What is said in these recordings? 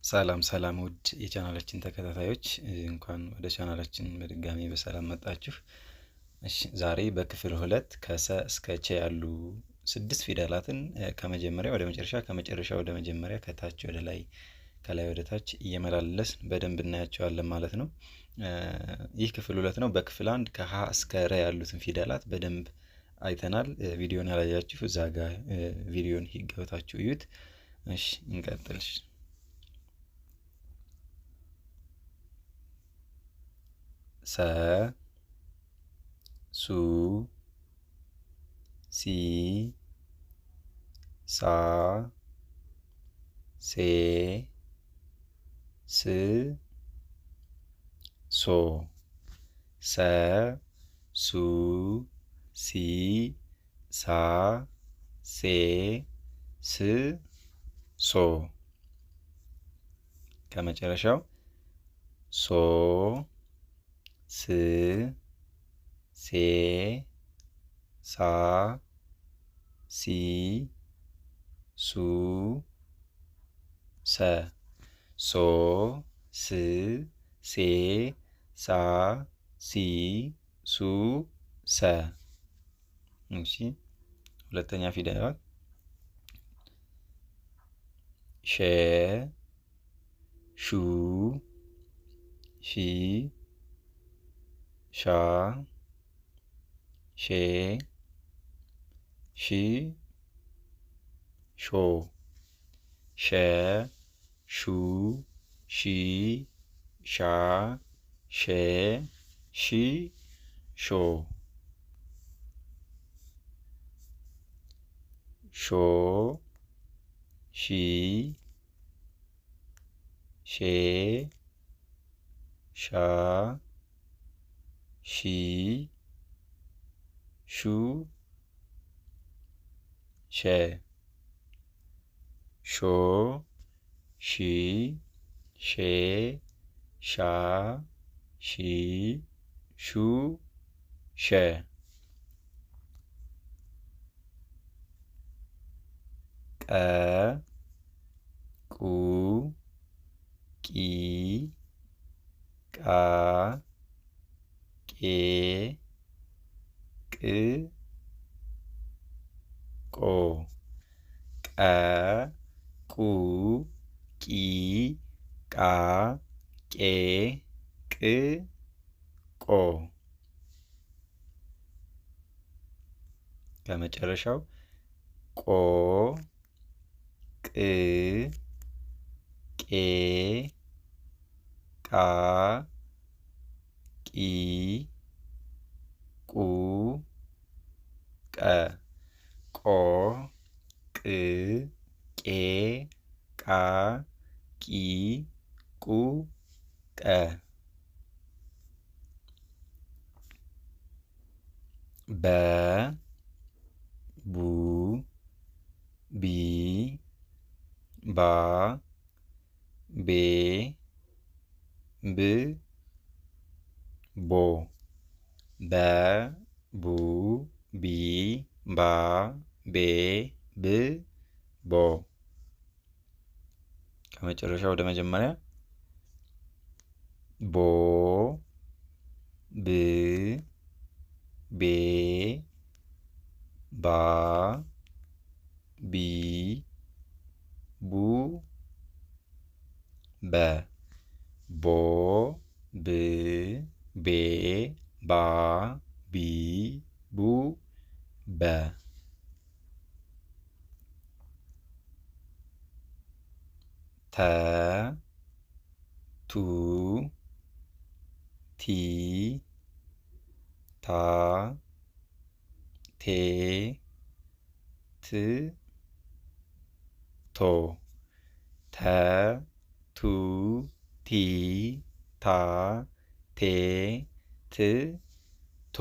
ሰላም ሰላም ውድ የቻናላችን ተከታታዮች እንኳን ወደ ቻናላችን በድጋሚ በሰላም መጣችሁ። እሺ ዛሬ በክፍል 2 ከሰ እስከ ቸ ያሉ 6 ፊደላትን ከመጀመሪያ ወደ መጨረሻ ከመጨረሻ ወደ መጀመሪያ ከታች ወደ ላይ ከላይ ወደ ታች እየመላለስን በደንብ እናያቸዋለን ማለት ነው። ይህ ክፍል 2 ነው። በክፍል 1 ከሀ እስከ ረ ያሉትን ፊደላት በደንብ አይተናል። ቪዲዮን ያላያችሁ እዛ ጋር ቪዲዮን ገብታችሁ እዩት። እሺ እንቀጥል። ሰ ሱ ሲ ሳ ሴ ስ ሶ ሰ ሱ ሲ ሳ ሴ ስ ሶ ከመጨረሻው ሶ ስ ሴ ሳ ሲ ሱ ሰ ሶ ስ ሴ ሳ ሲ ሱ ሰ። እሺ ሁለተኛ ፊደላት ሸ ሹ ሺ ሻ ሼ ሺ ሾ ሸ ሹ ሺ ሻ ሼ ሺ ሾ ሾ ሺ ሼ ሻ ሺ ሹ ሸ ሾ ሺ ሼ ሻ ሺ ሹ ሸ። ቀ ቁ ቂ ቃ ቄ ቅ ቆ ቀ ቁ ቂ ቃ ቄ ቅ ቆ ከመጨረሻው ቆ ቅ ቄ ቃ ቂ ቁ ቀ ቆ ቅ ቄ ቃ ቂ ቁ ቀ። በ ቡ ቢ ባ ቤ ብ ቦ በ ቡ ቢ ባ ቤ ብ ቦ ከመጨረሻ ወደ መጀመሪያ ቦ ብ ቤ ባ ቢ ቡ በ ቦ ብ ቤ ባ ቢ ቡ በ። ተ ቱ ቲ ታ ቴ ት ቶ ተ ቱ ቲ ታ ቴ ት ቶ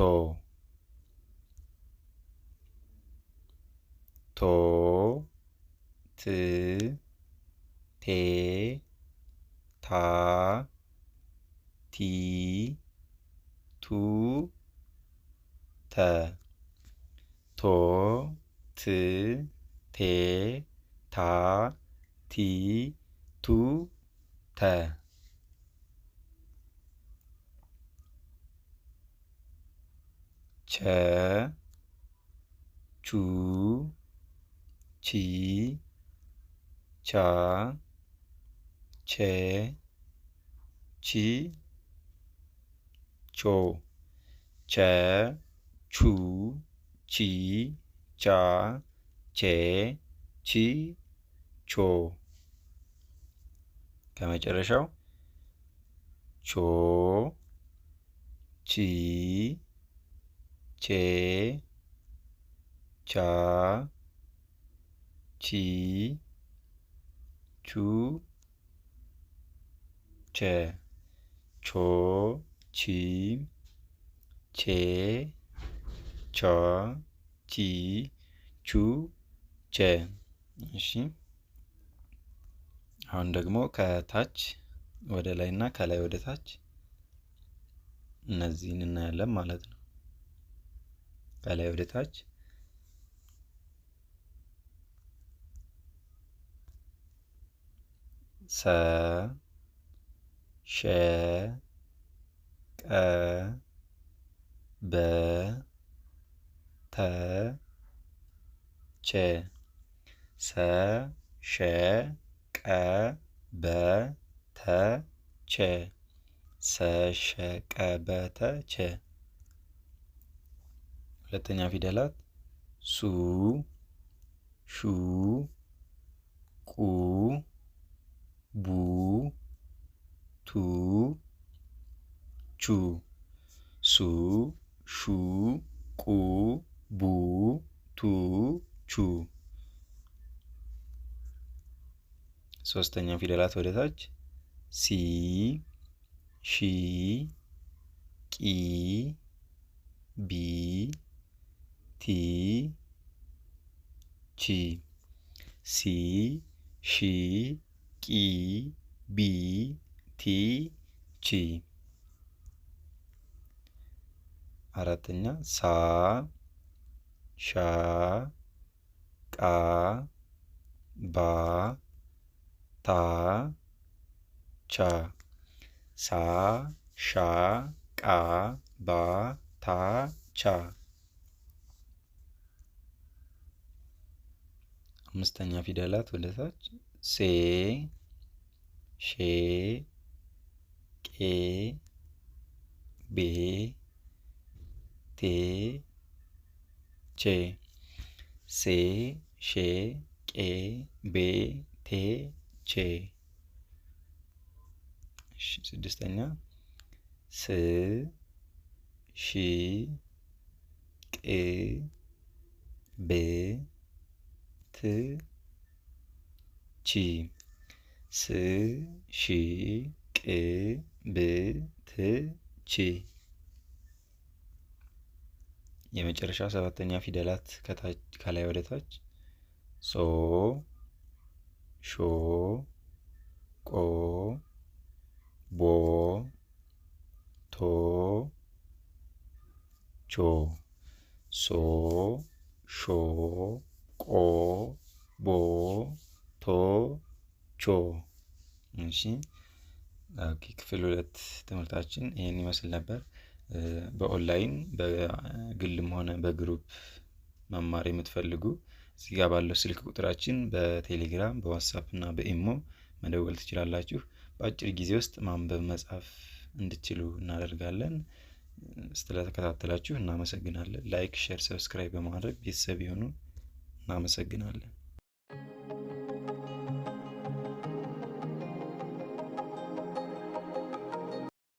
ቶ ት ቴ ታ ቲ ቱ ተ ቶ ት ቴ ታ ቲ ቱ ቸ ቹ ቺ ቻ ቼ ቺ ቾ ቸ ቹ ቺ ቻ ቼ ቺ ቾ ከመጨረሻው ቾ ቺ ቼ ቻ ቺ ቹ ቸ ቾ ቺ ቼ ቻ ቺ ቹ ቸ። እሺ አሁን ደግሞ ከታች ወደ ላይ እና ከላይ ወደ ታች እነዚህን እናያለን ማለት ነው። ከላይ ወደ ታች ሰ ሸ ቀ በ ተ ቸ ሰ ሸ ቀ በ ተ ቸ ሰ ሸ ቀ በ ተ ቸ። ሁለተኛ ፊደላት ሱ ሹ ቁ ቡ ቱ ቹ ሱ ሹ ቁ ቡ ቱ ቹ። ሶስተኛ ፊደላት ወደ ታች ሲ ሺ ቂ ቢ ቲ ቺ ሲ ሺ ቂ ቢ ቲ ቺ። አራተኛ ሳ ሻ ቃ ባ ታ ቻ ሳ ሻ ቃ ባ ታ ቻ። አምስተኛ ፊደላት ወደ ታች ሴ ሼ ቄ ቤ ቴ ቼ ሴ ሼ ቄ ቤ ቴ ቼ። ስድስተኛ ስ ሺ ቅ ብ ት ቺ ስ ሺ ቅ ብ ት ቺ። የመጨረሻ ሰባተኛ ፊደላት ከላይ ወደ ታች ሶ ሾ ቆ ቦ ቶ ቾ ሶ ሾ ቆ ቦ ቶ ቾ። እሺ ክፍል 2 ትምህርታችን ይሄን ይመስል ነበር። በኦንላይን በግልም ሆነ በግሩፕ መማር የምትፈልጉ እዚህ ጋር ባለው ስልክ ቁጥራችን በቴሌግራም በዋትስአፕ እና በኢሞ መደወል ትችላላችሁ። በአጭር ጊዜ ውስጥ ማንበብ መጻፍ እንድትችሉ እናደርጋለን። ስለተከታተላችሁ እናመሰግናለን። ላይክ፣ ሼር፣ ሰብስክራይብ በማድረግ ቤተሰብ ይሁኑ። እናመሰግናለን።